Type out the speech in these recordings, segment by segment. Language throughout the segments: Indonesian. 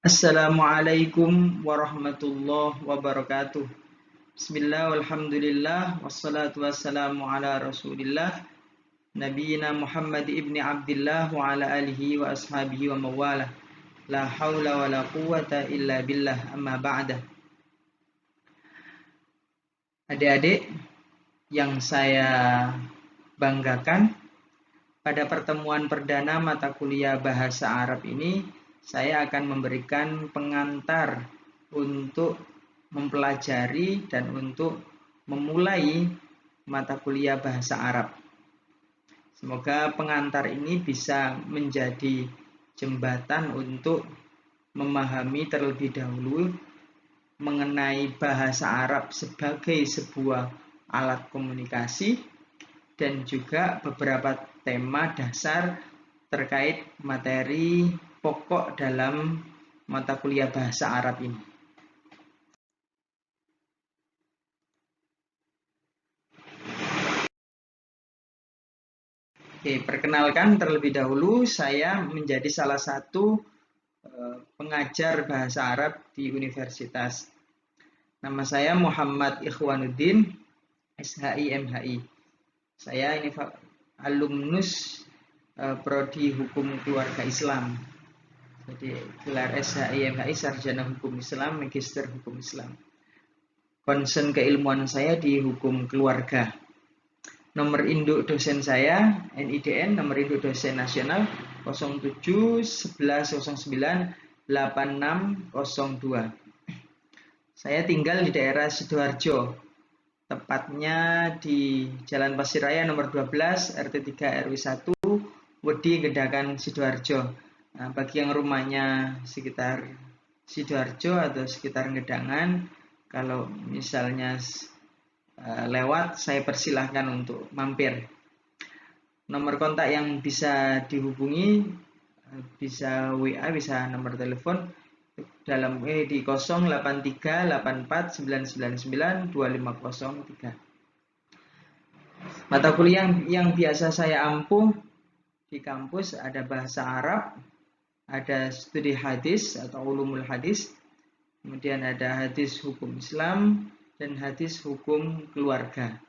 Assalamualaikum warahmatullahi wabarakatuh. Bismillah, walhamdulillah, wassalatu wassalamu ala rasulillah, nabiyina Muhammad ibni Abdillah wa ala alihi wa ashabihi wa mawalah. La hawla wa la quwata illa billah, amma ba'dah. Adik-adik yang saya banggakan, pada pertemuan perdana mata kuliah bahasa Arab ini, saya akan memberikan pengantar untuk mempelajari dan untuk memulai mata kuliah bahasa Arab. Semoga pengantar ini bisa menjadi jembatan untuk memahami terlebih dahulu mengenai bahasa Arab sebagai sebuah alat komunikasi dan juga beberapa tema dasar terkait materi pokok dalam mata kuliah bahasa Arab ini. Oke, perkenalkan terlebih dahulu, saya menjadi salah satu pengajar bahasa Arab di universitas. Nama saya Muhammad Ikhwanuddin, SHI MHI. Saya ini alumnus Prodi Hukum Keluarga Islam. Jadi gelar SHI MHI Sarjana Hukum Islam, Magister Hukum Islam. Concern keilmuan saya di hukum keluarga. Nomor induk dosen saya NIDN, nomor induk dosen nasional 07 11 09 8602. Saya tinggal di daerah Sidoarjo, tepatnya di Jalan Pasiraya nomor 12 RT 3 RW 1 Wedi Gedakan Sidoarjo. Nah, bagi yang rumahnya sekitar Sidoarjo atau sekitar Gedangan, kalau misalnya lewat, saya persilahkan untuk mampir. Nomor kontak yang bisa dihubungi bisa WA, bisa nomor telepon dalam di 083 84999 2503. Mata kuliah yang biasa saya ampuh di kampus ada bahasa Arab, ada studi hadis atau ulumul hadis, kemudian ada hadis hukum Islam, dan hadis hukum keluarga.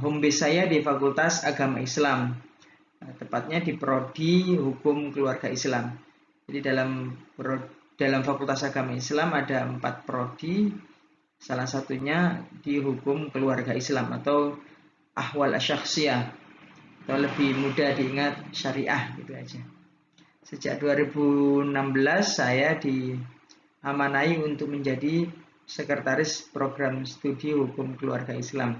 Home base saya di Fakultas Agama Islam, tepatnya di Prodi Hukum Keluarga Islam. Jadi dalam Fakultas Agama Islam ada 4 prodi, salah satunya di Hukum Keluarga Islam atau Ahwal Asyakhsiyah, atau lebih mudah diingat syariah gitu aja. Sejak 2016 saya diamanai untuk menjadi sekretaris program studi hukum keluarga Islam.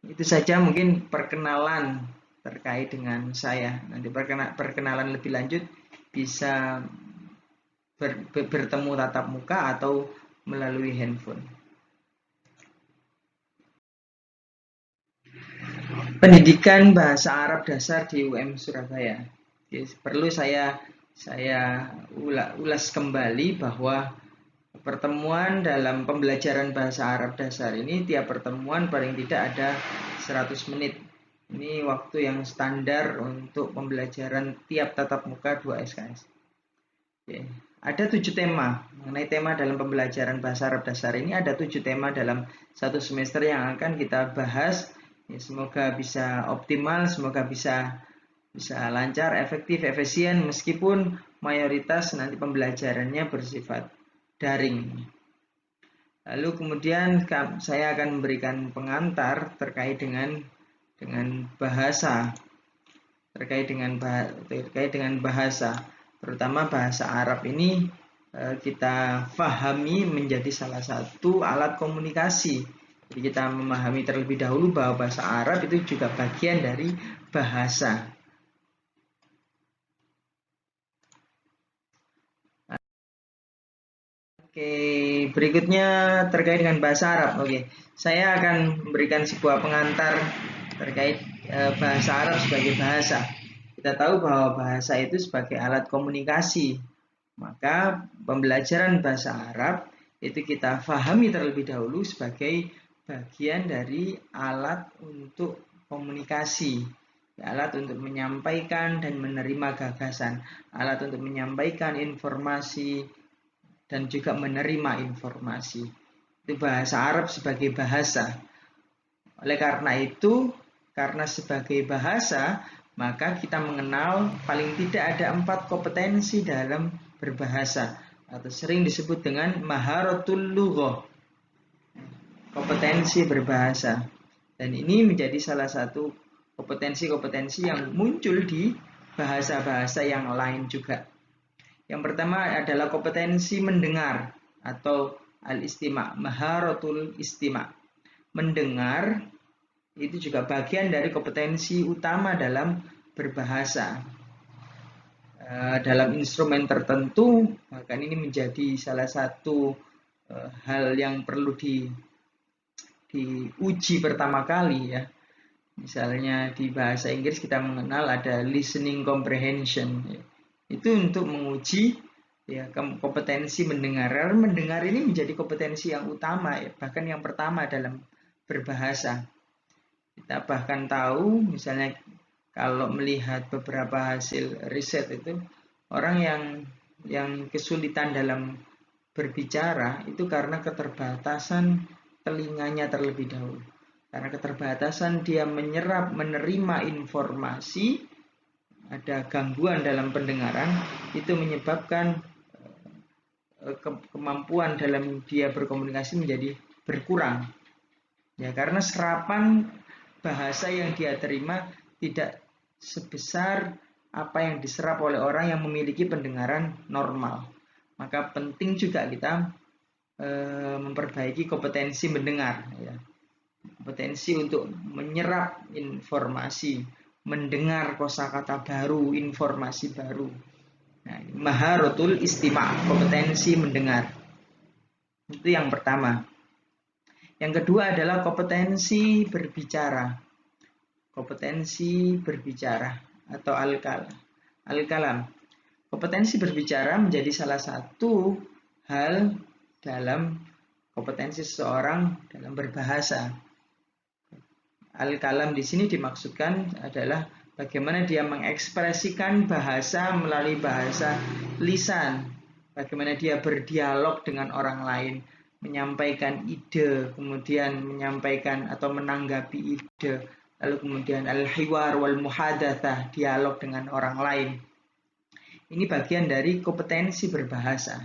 Itu saja mungkin perkenalan terkait dengan saya. Nanti perkenalan lebih lanjut bisa bertemu tatap muka atau melalui handphone. Pendidikan bahasa Arab dasar di UM Surabaya. Perlu saya ulas kembali bahwa pertemuan dalam pembelajaran bahasa Arab dasar ini, tiap pertemuan paling tidak ada 100 menit. Ini waktu yang standar untuk pembelajaran tiap tatap muka 2 SKS. Oke. Ada 7 tema. Mengenai tema dalam pembelajaran bahasa Arab dasar ini, ada 7 tema dalam satu semester yang akan kita bahas. Ya, semoga bisa optimal, semoga bisa lancar, efektif, efisien, meskipun mayoritas nanti pembelajarannya bersifat daring. Lalu kemudian saya akan memberikan pengantar terkait dengan bahasa, terkait dengan bahasa, terutama bahasa Arab ini kita pahami menjadi salah satu alat komunikasi. Jadi kita memahami terlebih dahulu bahwa bahasa Arab itu juga bagian dari bahasa. Oke, berikutnya terkait dengan bahasa Arab. Oke, saya akan memberikan sebuah pengantar terkait bahasa Arab sebagai bahasa. Kita tahu bahwa bahasa itu sebagai alat komunikasi. Maka pembelajaran bahasa Arab itu kita pahami terlebih dahulu sebagai bagian dari alat untuk komunikasi. alat untuk menyampaikan dan menerima gagasan, alat untuk menyampaikan informasi dan juga menerima informasi. Itu bahasa Arab sebagai bahasa. Oleh karena itu, karena sebagai bahasa, maka kita mengenal paling tidak ada 4 kompetensi dalam berbahasa, atau sering disebut dengan maharatul lughah, kompetensi berbahasa. Dan ini menjadi salah satu kompetensi-kompetensi yang muncul di bahasa-bahasa yang lain juga. Yang pertama adalah kompetensi mendengar atau al-istima', maharatul istima'. Mendengar itu juga bagian dari kompetensi utama dalam berbahasa. Dalam instrumen tertentu, bahkan ini menjadi salah satu hal yang perlu diuji pertama kali ya. Misalnya di bahasa Inggris kita mengenal ada listening comprehension. Itu untuk menguji ya kompetensi mendengar. Mendengar ini menjadi kompetensi yang utama ya, bahkan yang pertama dalam berbahasa. Kita bahkan tahu misalnya kalau melihat beberapa hasil riset itu orang yang kesulitan dalam berbicara itu karena keterbatasan telinganya terlebih dahulu. Karena keterbatasan dia menerima informasi, ada gangguan dalam pendengaran, itu menyebabkan kemampuan dalam dia berkomunikasi menjadi berkurang. Ya, karena serapan bahasa yang dia terima tidak sebesar apa yang diserap oleh orang yang memiliki pendengaran normal. Maka penting juga kita memperbaiki kompetensi mendengar ya. Kompetensi untuk menyerap informasi, mendengar kosakata baru, informasi baru. Nah, maharatul istima', kompetensi mendengar. Itu yang pertama. Yang kedua adalah kompetensi berbicara. Kompetensi berbicara atau al-kalam. Kompetensi berbicara menjadi salah satu hal dalam kompetensi seseorang dalam berbahasa. Al-kalam di sini dimaksudkan adalah bagaimana dia mengekspresikan bahasa melalui bahasa lisan. Bagaimana dia berdialog dengan orang lain, menyampaikan ide, kemudian menyampaikan atau menanggapi ide, lalu kemudian al-hiwar wal muhadatsah, dialog dengan orang lain. Ini bagian dari kompetensi berbahasa.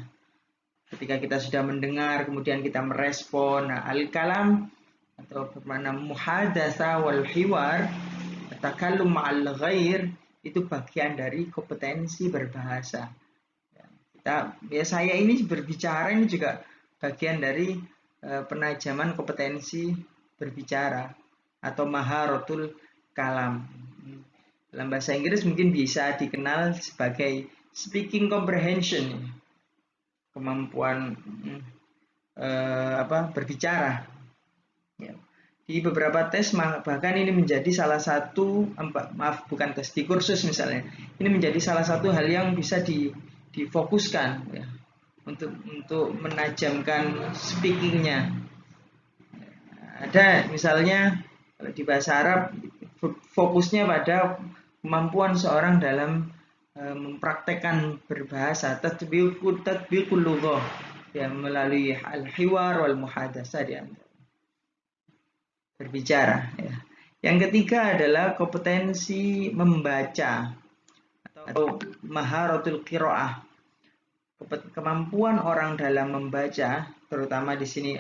Ketika kita sudah mendengar, kemudian kita merespon, nah, al-kalam atau bermakna muhadatsah wal hiwar, takallum ma'al ghair, itu bagian dari kompetensi berbahasa. Saya ini berbicara ini juga bagian dari penajaman kompetensi berbicara atau maharatul kalam. Dalam bahasa Inggris mungkin bisa dikenal sebagai speaking comprehension, kemampuan berbicara. Ya. Di beberapa tes bahkan ini menjadi salah satu bukan tes di kursus misalnya, ini menjadi salah satu hal yang bisa difokuskan ya, untuk menajamkan speakingnya. Ada misalnya di bahasa Arab fokusnya pada kemampuan seorang dalam mempraktekkan berbahasa, tatbiqul lughah ya, melalui al-hiwar wal muhadatsah di antara berbicara ya. Yang ketiga adalah kompetensi membaca atau maharatul qiraah. Kemampuan orang dalam membaca, terutama di sini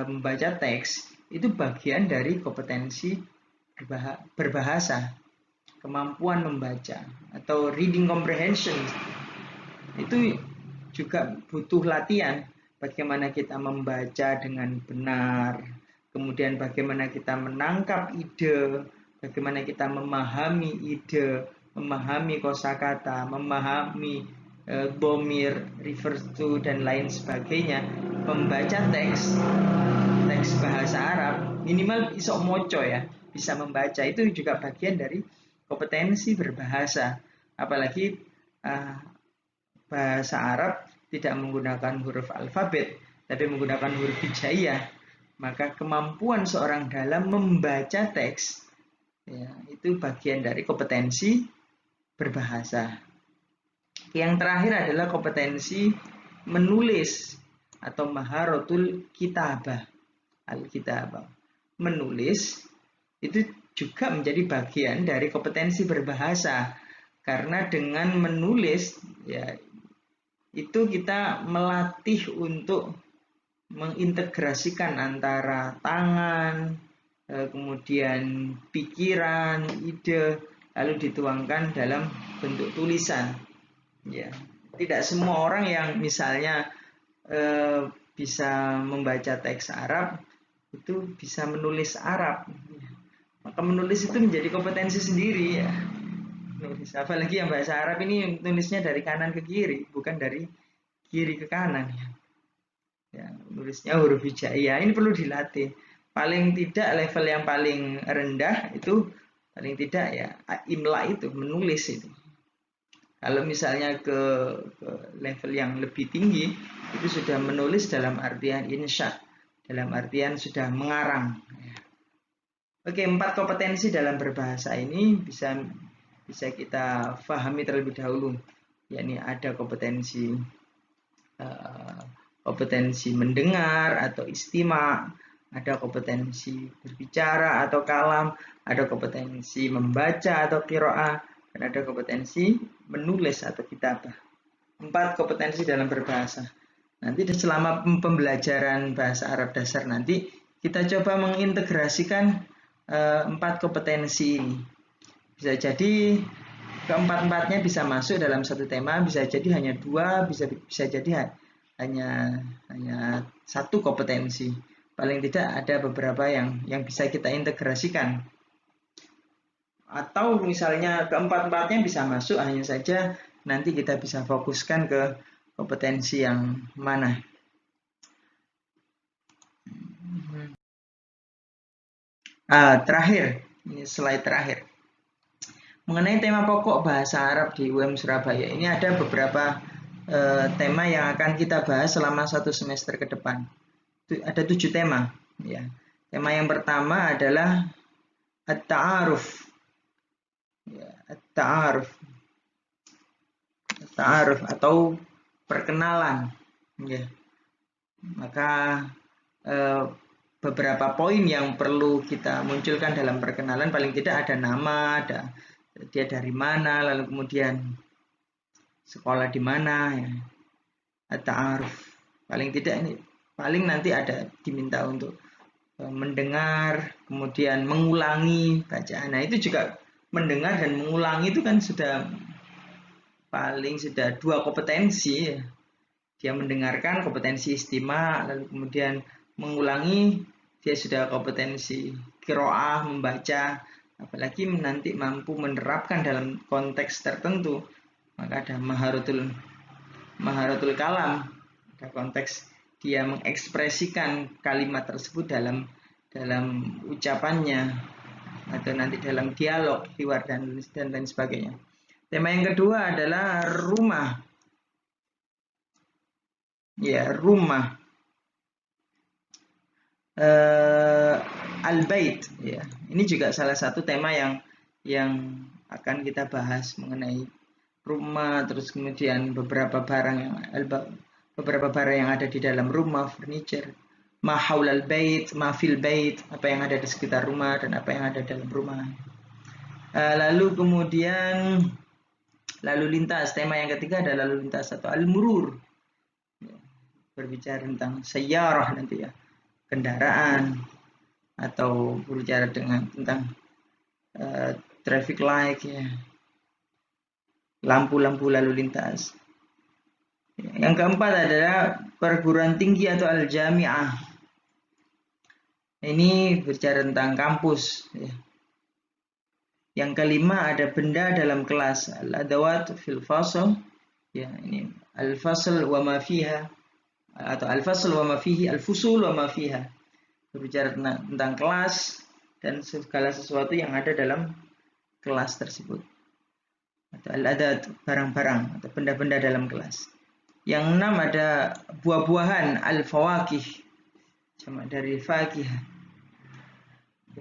membaca teks, itu bagian dari kompetensi berbahasa. Kemampuan membaca atau reading comprehension itu juga butuh latihan. Bagaimana kita membaca dengan benar, kemudian bagaimana kita menangkap ide, bagaimana kita memahami ide, memahami kosakata, memahami dhamir, refer to, dan lain sebagainya. Membaca teks bahasa Arab, minimal iso moco ya, bisa membaca, itu juga bagian dari kompetensi berbahasa. Apalagi bahasa Arab tidak menggunakan huruf alfabet, tapi menggunakan huruf hijaiyah. Maka kemampuan seorang dalam membaca teks Ya, itu bagian dari kompetensi berbahasa. Yang terakhir adalah kompetensi menulis atau maharatul kitabah, al-kitabah. Menulis itu juga menjadi bagian dari kompetensi berbahasa, karena dengan menulis ya itu kita melatih untuk mengintegrasikan antara tangan, kemudian pikiran, ide, lalu dituangkan dalam bentuk tulisan. Ya, tidak semua orang yang misalnya bisa membaca teks Arab itu bisa menulis Arab. Maka menulis itu menjadi kompetensi sendiri ya. Nulis, apalagi yang bahasa Arab ini nulisnya dari kanan ke kiri, bukan dari kiri ke kanan ya. Ya, nulisnya huruf hijaiyah ini perlu dilatih. Paling tidak level yang paling rendah itu paling tidak ya imla itu menulis itu. Kalau misalnya ke level yang lebih tinggi itu sudah menulis dalam artian insya, dalam artian sudah mengarang. Oke, 4 kompetensi dalam berbahasa ini bisa kita pahami terlebih dahulu. Yakni ada kompetensi mendengar atau istima, ada kompetensi berbicara atau kalam, ada kompetensi membaca atau qiraah, dan ada kompetensi menulis atau kitabah. 4 kompetensi dalam berbahasa. Nanti selama pembelajaran bahasa Arab dasar nanti kita coba mengintegrasikan 4 kompetensi ini. Bisa jadi keempat-empatnya bisa masuk dalam satu tema, bisa jadi hanya 2, bisa jadi hanya 1 kompetensi. Paling tidak ada beberapa yang bisa kita integrasikan. Atau misalnya keempat-empatnya bisa masuk, hanya saja nanti kita bisa fokuskan ke kompetensi yang mana. Terakhir, ini slide terakhir. Mengenai tema pokok bahasa Arab di UM Surabaya, ini ada beberapa tema yang akan kita bahas selama 1 semester ke depan. Ada 7 tema. Ya. Tema yang pertama adalah at-ta'aruf. Ya, at-ta'aruf atau perkenalan. Ya. Maka beberapa poin yang perlu kita munculkan dalam perkenalan, paling tidak ada nama, ada dia dari mana, lalu kemudian sekolah di mana, ya. At-ta'aruf. Paling tidak ini, paling nanti ada diminta untuk mendengar, kemudian mengulangi bacaan. Nah, itu juga mendengar dan mengulangi itu kan sudah 2 kompetensi. Ya. Dia mendengarkan kompetensi istima, lalu kemudian mengulangi dia sudah kompetensi qiraah, membaca, apalagi nanti mampu menerapkan dalam konteks tertentu, maka ada maharatul kalam, ada konteks dia mengekspresikan kalimat tersebut dalam ucapannya atau nanti dalam dialog, hiwar dan lain sebagainya. Tema yang kedua adalah rumah. Ya, rumah. Al-bait, ya. Ini juga salah satu tema yang akan kita bahas mengenai rumah, terus kemudian beberapa barang yang ada di dalam rumah, furniture, ma haulal bait, ma fil bait, apa yang ada di sekitar rumah dan apa yang ada dalam rumah. Lalu kemudian lalu lintas, tema yang ketiga adalah lalu lintas atau al-murur. Berbicara tentang sayyarah nanti ya, kendaraan, atau berbicara tentang traffic light ya, lampu-lampu lalu lintas. Yang keempat adalah perguruan tinggi atau al-jami'ah. Ini berbicara tentang kampus ya. Yang kelima ada benda dalam kelas, al-adawat fil fasl ya, ini al-fasl wa ma fiha atau al-fasl wa ma fihi, al-fusul wa ma fiha. Berbicara tentang kelas dan segala sesuatu yang ada dalam kelas tersebut. Atau al-adat, barang-barang atau benda-benda dalam kelas. Yang 6 ada buah-buahan, al-fawakih, sama dari fakih.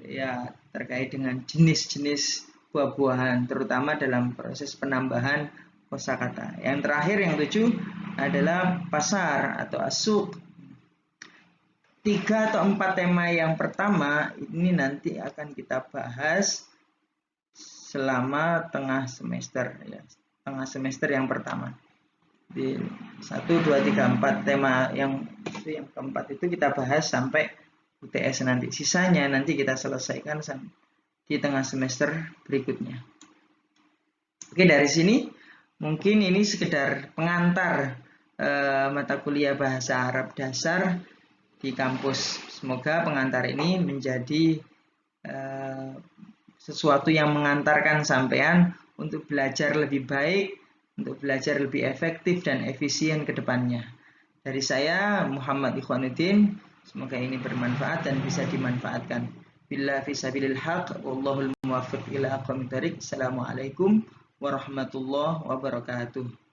ya terkait dengan jenis-jenis buah-buahan, terutama dalam proses penambahan kosakata. Yang terakhir, yang 7 adalah pasar atau asuk. 3 atau 4 tema yang pertama ini nanti akan kita bahas selama tengah semester, ya, tengah semester yang pertama. Di 1, 2, 3, 4 tema yang keempat itu kita bahas sampai UTS nanti. Sisanya nanti kita selesaikan di tengah semester berikutnya. Oke, dari sini mungkin ini sekedar pengantar mata kuliah bahasa Arab dasar di kampus. Semoga pengantar ini menjadi sesuatu yang mengantarkan sampean untuk belajar lebih baik, untuk belajar lebih efektif dan efisien ke depannya. Dari saya, Muhammad Ikhwanuddin, semoga ini bermanfaat dan bisa dimanfaatkan. Billahi fisabilil haq, wallahul muwaffiq ila aqwamit thoriq. Assalamualaikum warahmatullahi wabarakatuh.